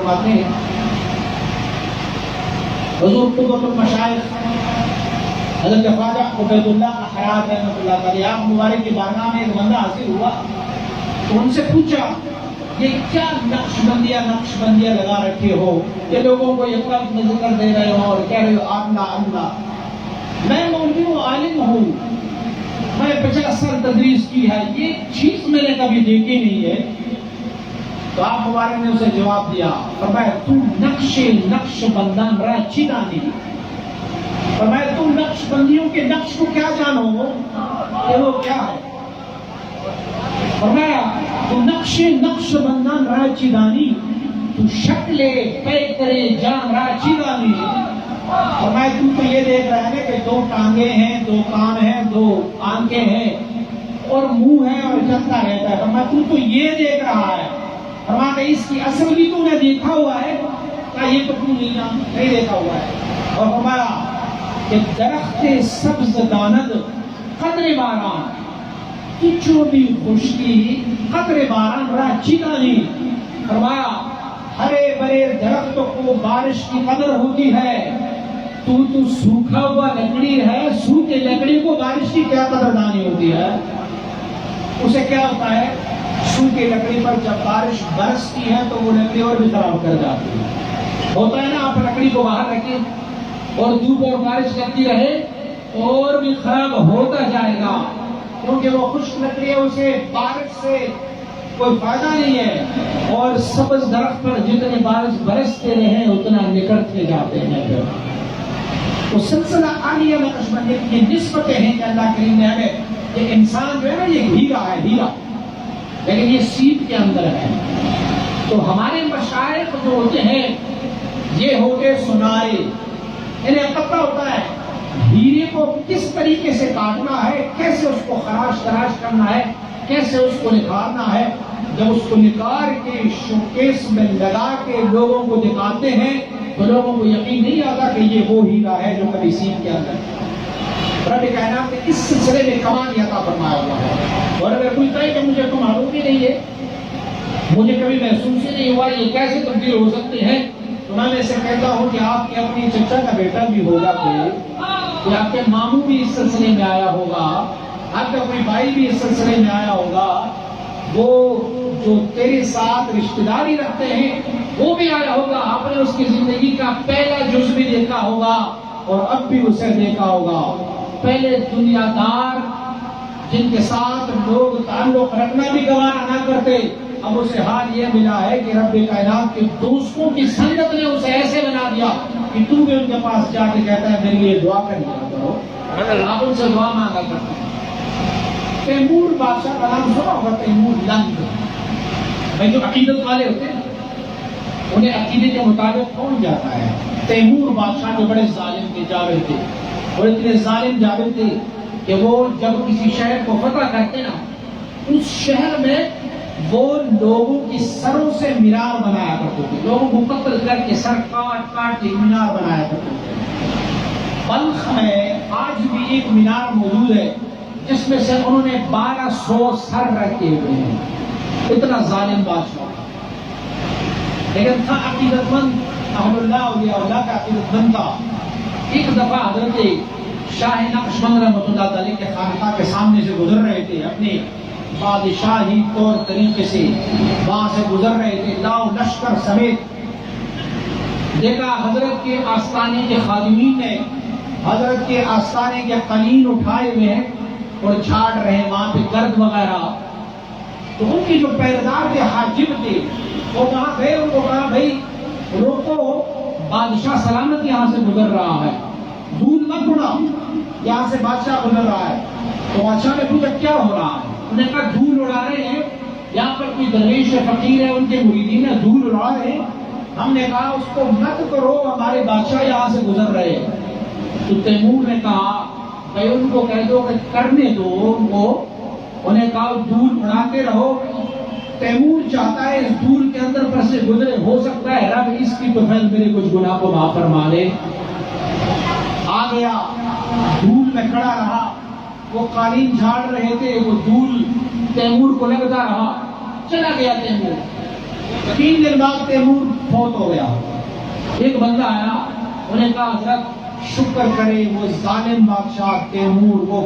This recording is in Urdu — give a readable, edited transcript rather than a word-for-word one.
فرماتے ہیں حضور قطب المشائخ حضرت خواجہ عبید اللہ حیات رحمۃ اللہ تعالی آپ مبارک کی بارگاہ میں ایک بندہ حاضر ہوا تو ان سے پوچھا یہ کیا نقش بندیاں لگا رکھے ہو کہ لوگوں کو یہ قلب میں ذکر دے رہے ہو اور کہہ رہے ہو اللہ اللہ، میں مولوی ہوں، عالم ہوں، میں 50 سال تدریس کی ہے، یہ چیز میں نے کبھی دیکھی نہیں ہے۔ تو آپ مبارک نے اسے جواب دیا، فرمایا تو نقش بندان را چی دانی، فرمایا تم نقش بندیوں کے نقش کو کیا جانو کہ وہ کیا ہے، فرمایا تو نقش بندان را چی دانی، تو شکل پیکرے جان را چی دانی، فرمایا تم تو یہ دیکھ رہے ہیں کہ 2 ٹانگیں ہیں، 2 کان ہیں، 2 آنکھیں ہیں اور منہ ہے اور چلتا رہتا ہے، فرمایا تم تو یہ دیکھ رہا ہے، فرمایا اس کی اصل بھی تو نے دیکھا ہوا ہے کیا؟ یہ تو تم نہیں دیکھا ہوا ہے۔ اور فرمایا کہ درخت سبز داند قطر باران، کچھو بھی خشکی قطر باران را چیدانی، فرمایا ہرے بھرے درخت کو بارش کی قدر ہوتی ہے، تو سوکھا ہوا لکڑی ہے، سوکھے لکڑی کو بارش کی کیا قدر دانی ہوتی ہے؟ اسے کیا ہوتا ہے، سوکھے لکڑی پر جب بارش برستی ہے تو وہ لکڑی اور بھی خراب کر جاتی ہے۔ ہوتا ہے نا، آپ لکڑی کو باہر رکھیں اور دھوپ اور بارش لگتی رہے اور بھی خراب ہوتا جائے گا، کیونکہ وہ خشک لکڑی ہے، اسے بارش سے کوئی فائدہ نہیں ہے، اور سبز درخت پر جتنے بارش برستے رہے اتنا نکلتے جاتے ہیں۔ تو سلسلہ عالیہ نقش بندی کی نسبتیں ہیں کہ اللہ کریم نے ہمیں، یہ انسان جو ہے نا یہ ہیرا ہے، ہیرا، لیکن یہ سیپ کے اندر ہے۔ تو ہمارے مشائخ جو ہوتے ہیں یہ ہوتے سنارے، انہیں پتہ ہوتا ہے ہیرے کو کس طریقے سے کاٹنا ہے، کیسے اس کو خراش کرنا ہے، کیسے اس کو نکھارنا ہے۔ جب اس کو نکار کے شوکیس میں لگا کے لوگوں کو دکھاتے ہیں تو لوگوں کو یقین نہیں آتا کہ یہ وہ ہیرا ہے جو کبھی سیپ کے اندر ہے۔ رب کائنات نے اس سلسلے میں کمال عطا فرمایا ہوا ہے، اور اگر کوئی کہے کہ مجھے تو معلوم ہی نہیں ہے، مجھے کبھی محسوس ہی نہیں ہوا یہ کیسے تبدیل ہو سکتے ہیں، تو میں اسے کہتا ہوں کہ آپ کے اپنی چچا کا بیٹا بھی ہوگا کوئی، یا آپ کے ماموں بھی اس سلسلے میں آیا ہوگا، آپ کا کوئی بھائی بھی اس سلسلے میں آیا ہوگا، وہ جو تیرے ساتھ رشتہ داری رکھتے ہیں وہ بھی آیا ہوگا، آپ نے اس کی زندگی کا پہلا جز بھی دیکھا ہوگا اور اب بھی اسے دیکھا ہوگا۔ پہلے دنیا دار جن کے ساتھ لوگ تعلق رکھنا بھی گوارا نہ کرتے، اب اسے حال یہ ملا ہے کہ رب کائنات کے دوستوں کی سنگت نے اسے ایسے بنا دیا کہ تو بھی ان کے پاس جا کے کہتا ہے میرے لیے دعا کر دیا کرو، آپ ان سے دعا مانگا کرتے ہیں۔ تیمور بادشاہ کا نام سنا ہوگا، تیمور لنگ، بھائی جو عقیدت والے ہوتے ہیں انہیں عقیدے کے مطابق کون جاتا ہے۔ تیمور بادشاہ جو بڑے ظالم کے جابر تھے، اور اتنے ظالم جابر تھے کہ وہ جب کسی شہر کو فتح کرتے نا، اس شہر میں وہ لوگوں کی سروں سے مینار بنایا کرتے تھے، لوگوں کو قتل کر کے سر کاٹ کے مینار بنایا کرتے تھے۔ بلخ میں آج بھی ایک مینار موجود ہے جس میں سے انہوں نے 1200 سر رکھے ہوئے ہیں، اتنا ظالم بادشاہ، لیکن تھا عقیدت مند، اہل اللہ اولیاء اللہ کا عقیدت مند تھا۔ ایک دفعہ حضرت شاہ نقشبند رحمۃ اللہ علیہ کے خانقاہ کے سامنے سے گزر رہے تھے، اپنے بادشاہی طور طریقے سے وہاں سے گزر رہے تھے، لاؤ لشکر سمیت، دیکھا حضرت کے آستانے کے خادمین نے حضرت کے آستانے کے قلین اٹھائے ہوئے ہیں اور جھاڑ رہے ہیں وہاں پہ گرد وغیرہ۔ تو ان کی جو پیردار تھے، حاجب تھے، وہ وہاں گئے، ان کو کہا بھائی روکو، بادشاہ سلامت یہاں سے گزر رہا ہے، دودھ مت اڑا، یہاں سے بادشاہ گزر رہا ہے۔ تو بادشاہ نے پوچھا کیا ہو رہا ہے، انہوں نے کہا دھول اڑا رہے ہیں، یہاں پر کوئی درویش فقیر ہے، ان کے مریدین ہیں، دھول اڑا رہے ہیں۔ ہم نے کہا اس کو مت کرو، ہمارے بادشاہ یہاں سے گزر رہے ہیں۔ تو تیمور نے کہا بھائی ان کو کہہ دو کہ کرنے دو ان کو، انہیں کہا دھول اڑاتے رہو، تیمور چاہتا ہے اس دھول کے اندر پر سے گزرے، ہو سکتا ہے رب اس کی تو فیل میرے کچھ گناہ کو معاف فرما دے۔ آ گیا، دھول میں کھڑا رہا، وہ قالین جھاڑ رہے تھے، وہ دھول تیمور کو لگتا رہا، چلا گیا تیمور۔ 3 دن بعد تیمور فوت ہو گیا. ایک بندہ آیا، انہیں کہا حضرت شکر کرے وہ ظالم بادشاہ تیمور وہ